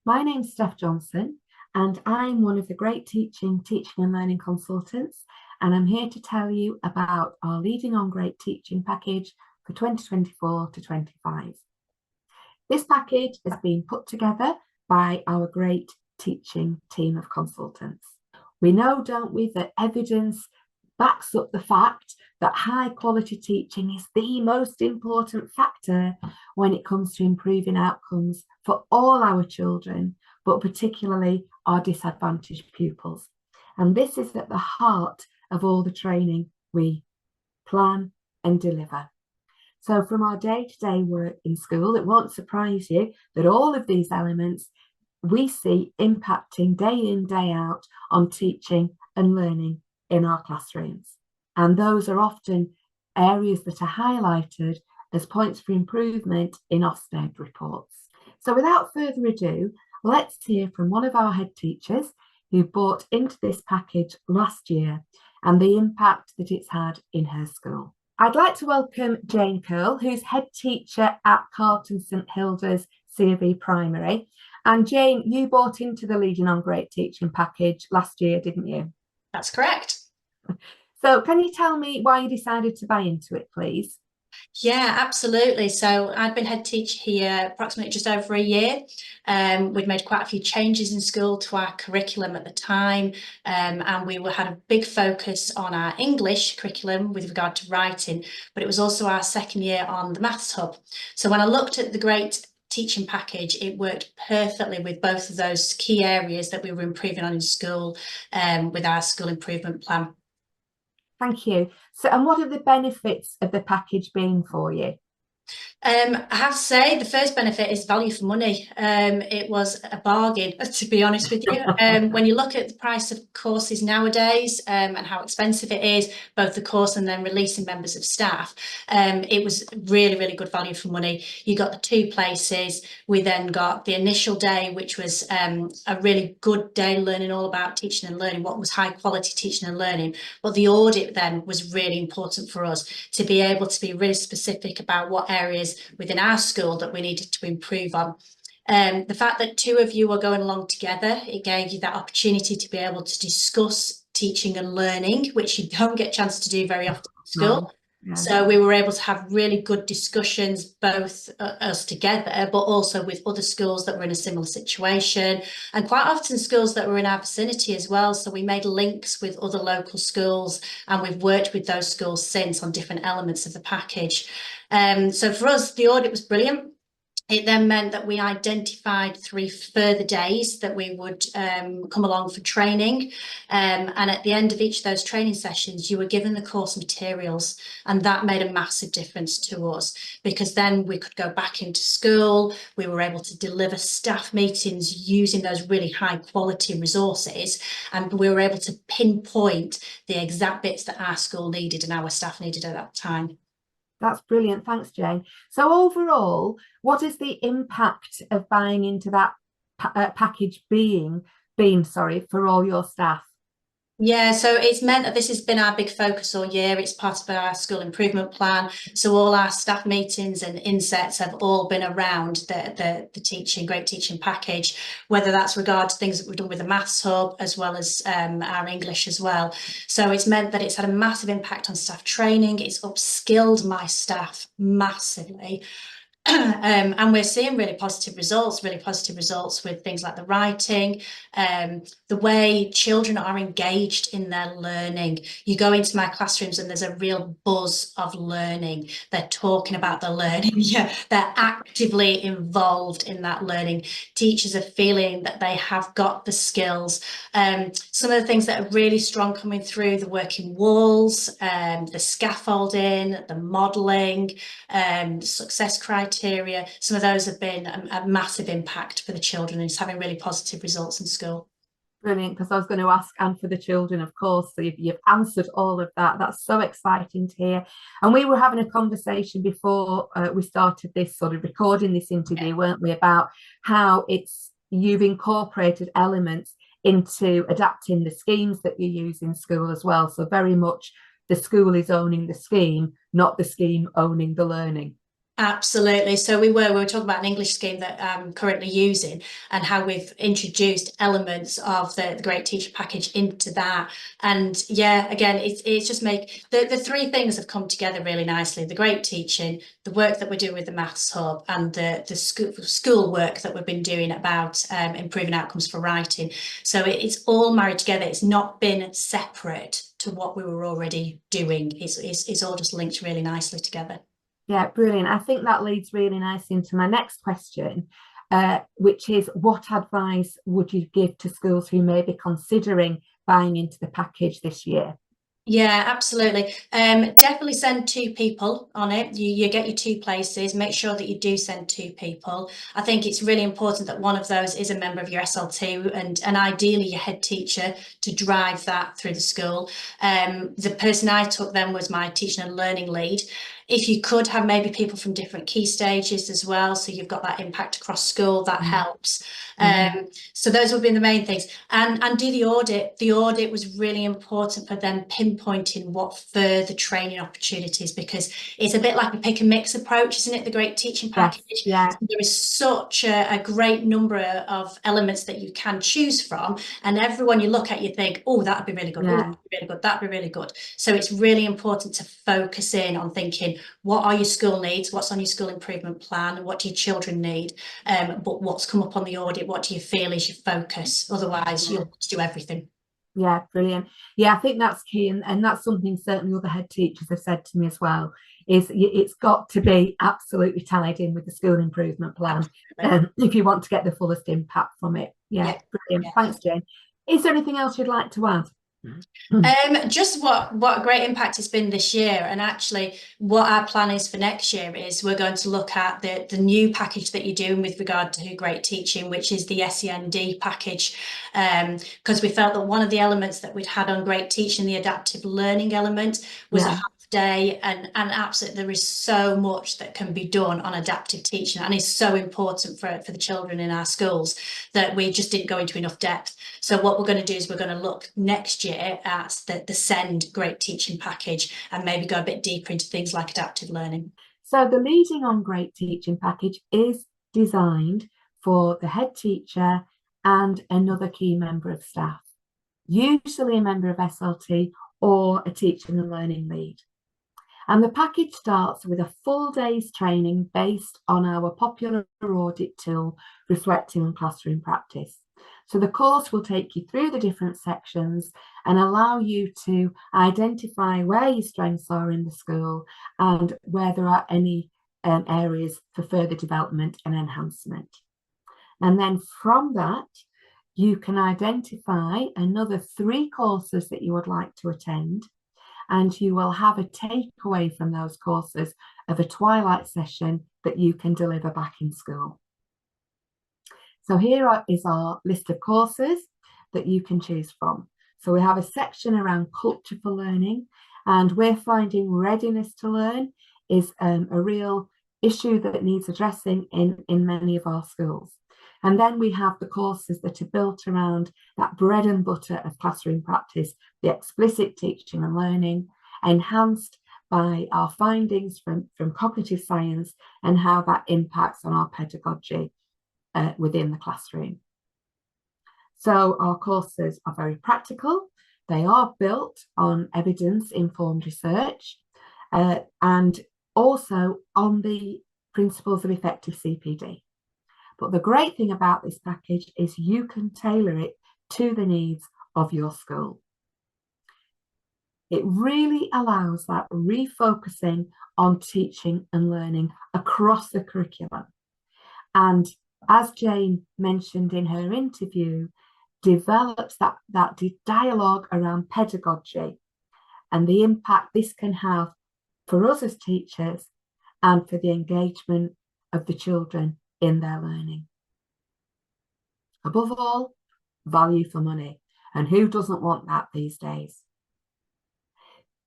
My name's Steph Johnson, and I'm one of the great teaching and learning consultants. And I'm here to tell you about our Leading on Great Teaching package for 2024 to 25. This package has been put together by our great teaching team of consultants. We know, don't we, that evidence backs up the fact that high quality teaching is the most important factor when it comes to improving outcomes for all our children, but particularly our disadvantaged pupils. And this is at the heart of all the training we plan and deliver. So from our day-to-day work in school, it won't surprise you that all of these elements we see impacting day in, day out on teaching and learning in our classrooms. And those are often areas that are highlighted as points for improvement in Ofsted reports. So without further ado, let's hear from one of our head teachers who bought into this package last year and the impact that it's had in her school. I'd like to welcome Jane Curl, who's head teacher at Carlton St Hilda's C of E Primary. And Jane, you bought into the Leading on Great Teaching package last year, didn't you? That's correct. So can you tell me why you decided to buy into it, please? Yeah, absolutely. So I'd been head teacher here approximately just over a year. We'd made quite a few changes in school to our curriculum at the time, and we had a big focus on our English curriculum with regard to writing, but it was also our second year on the Maths Hub. So when I looked at the Great Teaching package, it worked perfectly with both of those key areas that we were improving on in school, with our school improvement plan. Thank you. So, and what have the benefits of the package been for you? I have to say the first benefit is value for money. It was a bargain, to be honest with you. When you look at the price of courses nowadays, and how expensive it is, both the course and then releasing members of staff, it was really, really good value for money. You got the two places. We then got the initial day, which was a really good day learning all about teaching and learning, what was high quality teaching and learning. But the audit then was really important for us to be able to be really specific about what areas within our school that we needed to improve on. The fact that two of you are going along together, it gave you that opportunity to be able to discuss teaching and learning, which you don't get a chance to do very often in school. No. Yeah. So we were able to have really good discussions, both us together, but also with other schools that were in a similar situation, and quite often schools that were in our vicinity as well. So we made links with other local schools, and we've worked with those schools since on different elements of the package. So for us, the audit was brilliant. It then meant that we identified 3 further days that we would come along for training. And at the end of each of those training sessions, you were given the course materials. And that made a massive difference to us, because then we could go back into school. We were able to deliver staff meetings using those really high quality resources. And we were able to pinpoint the exact bits that our school needed and our staff needed at that time. That's brilliant. Thanks, Jane. So overall, what is the impact of buying into that package been, for all your staff? Yeah, so it's meant that this has been our big focus all year. It's part of our school improvement plan. So all our staff meetings and insets have all been around the teaching, great teaching package, whether that's regard to things that we've done with the Maths Hub, as well as our English as well. So it's meant that it's had a massive impact on staff training. It's upskilled my staff massively. And we're seeing really positive results with things like the writing, the way children are engaged in their learning. You go into my classrooms and there's a real buzz of learning. They're talking about the learning. Yeah, they're actively involved in that learning. Teachers are feeling that they have got the skills. Some of the things that are really strong coming through, the working walls, the scaffolding, the modelling, success criteria, some of those have been a massive impact for the children, and it's having really positive results in school. Brilliant, because I was going to ask, and for the children, of course. So you've answered all of that. That's so exciting to hear. And we were having a conversation before we started this sort of recording this interview, weren't we, about how you've incorporated elements into adapting the schemes that you use in school as well. So very much the school is owning the scheme, not the scheme owning the learning. Absolutely. So we were talking about an English scheme that I'm currently using and how we've introduced elements of the Great Teacher package into that. And yeah, again, it's just make the three things have come together really nicely. The great teaching, the work that we're doing with the Maths Hub, and the school work that we've been doing about improving outcomes for writing. So it's all married together. It's not been separate to what we were already doing. It's all just linked really nicely together. Yeah, brilliant. I think that leads really nicely into my next question, which is what advice would you give to schools who may be considering buying into the package this year? Yeah, absolutely. Definitely send two people on it. You get your two places. Make sure that you do send two people. I think it's really important that one of those is a member of your SLT and ideally your head teacher to drive that through the school. The person I took then was my teaching and learning lead. If you could have maybe people from different key stages as well, so you've got that impact across school, that helps. So those would be the main things. And do the audit. The audit was really important for them pinpointing what further training opportunities, because it's a bit like a pick and mix approach, isn't it? The Great Teaching Yes, package. yeah, There is such a great number of elements that you can choose from, and everyone you look at, you think, oh, that'd be really good. Oh, yeah. that'd be really good. That'd be really good. So it's really important to focus in on thinking, what are your school needs? What's on your school improvement plan? What do your children need? But what's come up on the audit, what do you feel is your focus? Otherwise, Yeah. you'll do everything. Yeah, brilliant. Yeah, I think that's key, and that's something certainly other head teachers have said to me as well. Is it's got to be absolutely tied in with the school improvement plan, Absolutely. if you want to get the fullest impact from it. Yeah, Yeah. brilliant. Yeah. Thanks, Jane. Is there anything else you'd like to add? Just what a great impact it's been this year, and actually what our plan is for next year is we're going to look at the new package that you're doing with regard to great teaching, which is the SEND package, because we felt that one of the elements that we'd had on great teaching, the adaptive learning element, was a Yeah, half day, and absolutely there is so much that can be done on adaptive teaching and is so important for the children in our schools that we just didn't go into enough depth. So what we're going to do is we're going to look next year at the SEND Great Teaching package and maybe go a bit deeper into things like adaptive learning. so the Leading on Great Teaching package is designed for the head teacher and another key member of staff, usually a member of SLT or a teaching and learning lead. And the package starts with a full day's training based on our popular audit tool, Reflecting on Classroom Practice. So the course will take you through the different sections and allow you to identify where your strengths are in the school and where there are any areas for further development and enhancement. And then from that, you can identify another 3 courses that you would like to attend, and you will have a takeaway from those courses of a twilight session that you can deliver back in school. So here is our list of courses that you can choose from. So we have a section around culture for learning, and we're finding readiness to learn is a real issue that needs addressing in many of our schools. And then we have the courses that are built around that bread and butter of classroom practice, the explicit teaching and learning, enhanced by our findings from cognitive science and how that impacts on our pedagogy within the classroom. So our courses are very practical. They are built on evidence-informed research and also on the principles of effective CPD. But the great thing about this package is you can tailor it to the needs of your school. It really allows that refocusing on teaching and learning across the curriculum. And as Jane mentioned in her interview, develops that dialogue around pedagogy and the impact this can have for us as teachers and for the engagement of the children in their learning. Above all, value for money. And who doesn't want that these days?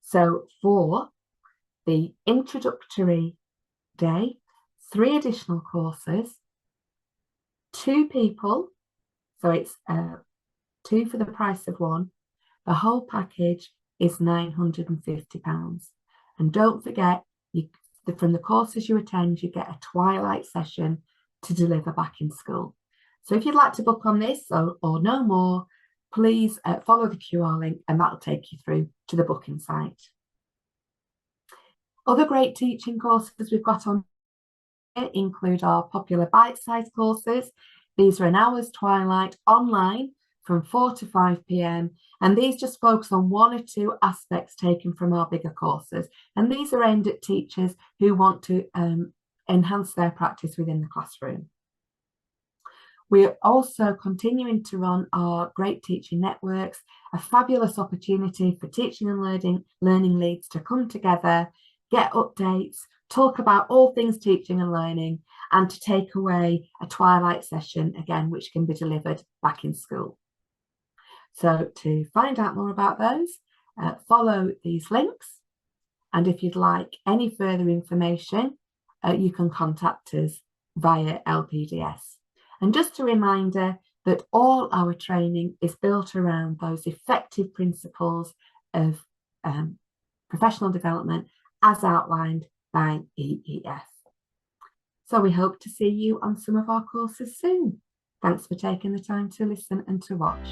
So for the introductory day, 3 additional courses, 2 people, so it's 2 for the price of 1. The whole package is £950. And don't forget, from the courses you attend, you get a twilight session to deliver back in school. So if you'd like to book on this or know more, please follow the QR link and that'll take you through to the booking site. Other great teaching courses we've got on here include our popular bite-sized courses. These are an hour's twilight online from 4 to 5 p.m. and these just focus on one or two aspects taken from our bigger courses. And these are aimed at teachers who want to enhance their practice within the classroom. We're also continuing to run our Great Teaching Networks, a fabulous opportunity for teaching and learning leads to come together, get updates, talk about all things teaching and learning, and to take away a twilight session, again, which can be delivered back in school. So to find out more about those, follow these links. And if you'd like any further information, you can contact us via LPDS. And just a reminder that all our training is built around those effective principles of professional development as outlined by EEF. So we hope to see you on some of our courses soon. Thanks for taking the time to listen and to watch.